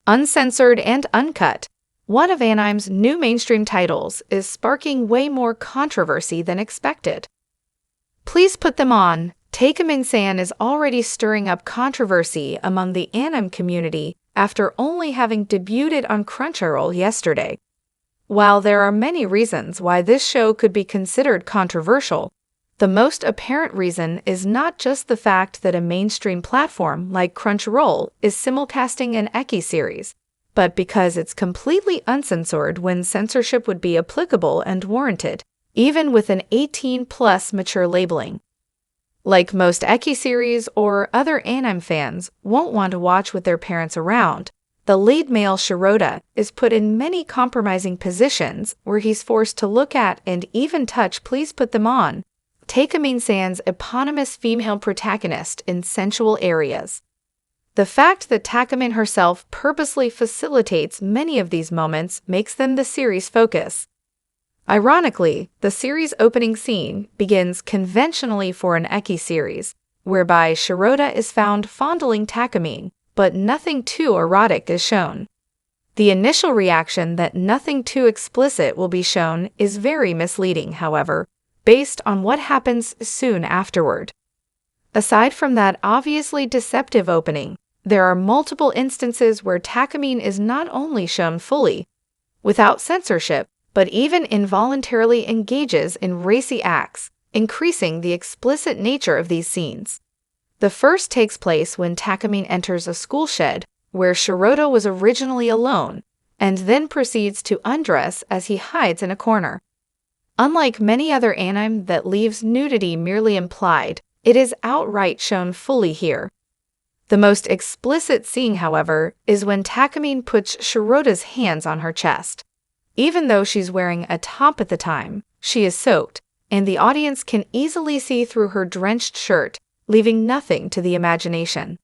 Uncensored and Uncut, one of Anime's new mainstream titles, is sparking way more controversy than expected. Please put them on. Takemin-san is already stirring up controversy among the anime community after only having debuted on Crunchyroll yesterday. While there are many reasons why this show could be considered controversial, the most apparent reason is not just the fact that a mainstream platform like Crunchyroll is simulcasting an Eki series, but because it's completely uncensored when censorship would be applicable and warranted, even with an 18+ mature labeling. Like most Eki series or other anime fans won't want to watch with their parents around, the lead male Shirota is put in many compromising positions where he's forced to look at and even touch Please Put Them On, Takemin-san's eponymous female protagonist in sensual areas. The fact that Takemin herself purposely facilitates many of these moments makes them the series' focus. Ironically, the series' opening scene begins conventionally for an Eki series, whereby Shirota is found fondling Takemin, but nothing too erotic is shown. The initial reaction that nothing too explicit will be shown is very misleading, however, based on what happens soon afterward. Aside from that obviously deceptive opening, there are multiple instances where Takemin is not only shown fully, without censorship, but even involuntarily engages in racy acts, increasing the explicit nature of these scenes. The first takes place when Takemin enters a school shed, where Shirota was originally alone, and then proceeds to undress as he hides in a corner. Unlike many other anime that leaves nudity merely implied, it is outright shown fully here. The most explicit scene, however, is when Takemin puts Shirota's hands on her chest. Even though she's wearing a top at the time, she is soaked, and the audience can easily see through her drenched shirt, leaving nothing to the imagination.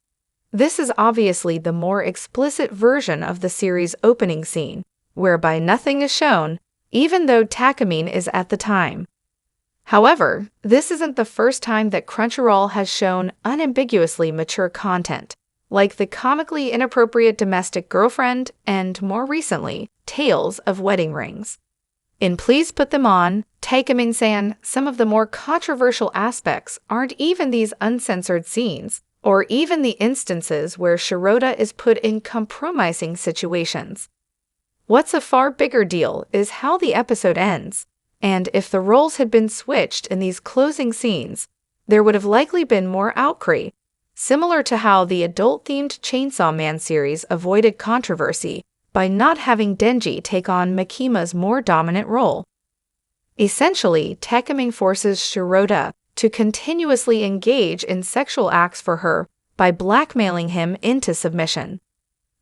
This is obviously the more explicit version of the series' opening scene, whereby nothing is shown, even though Takemin is at the time. However, this isn't the first time that Crunchyroll has shown unambiguously mature content, like the comically inappropriate Domestic Girlfriend and, more recently, Tales of Wedding Rings. In Please Put Them On, Takemin-san, some of the more controversial aspects aren't even these uncensored scenes, or even the instances where Shirota is put in compromising situations. What's a far bigger deal is how the episode ends, and if the roles had been switched in these closing scenes, there would have likely been more outcry, similar to how the adult-themed Chainsaw Man series avoided controversy by not having Denji take on Mikima's more dominant role. Essentially, Takemin forces Shirota to continuously engage in sexual acts for her by blackmailing him into submission.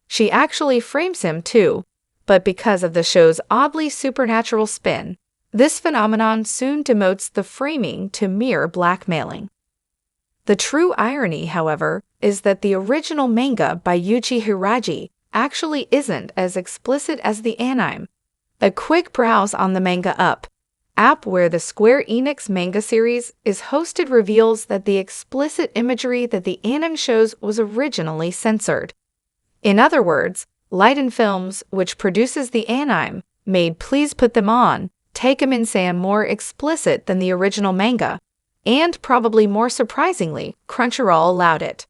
She actually frames him too, but because of the show's oddly supernatural spin, this phenomenon soon demotes the framing to mere blackmailing. The true irony, however, is that the original manga by Yuji Hiraji actually isn't as explicit as the anime. A quick browse on the Manga Up app where the Square Enix manga series is hosted reveals that the explicit imagery that the anime shows was originally censored. In other words, Leiden Films, which produces the anime, made Please Put Them On, Takemin-san more explicit than the original manga, and probably more surprisingly, Crunchyroll allowed it.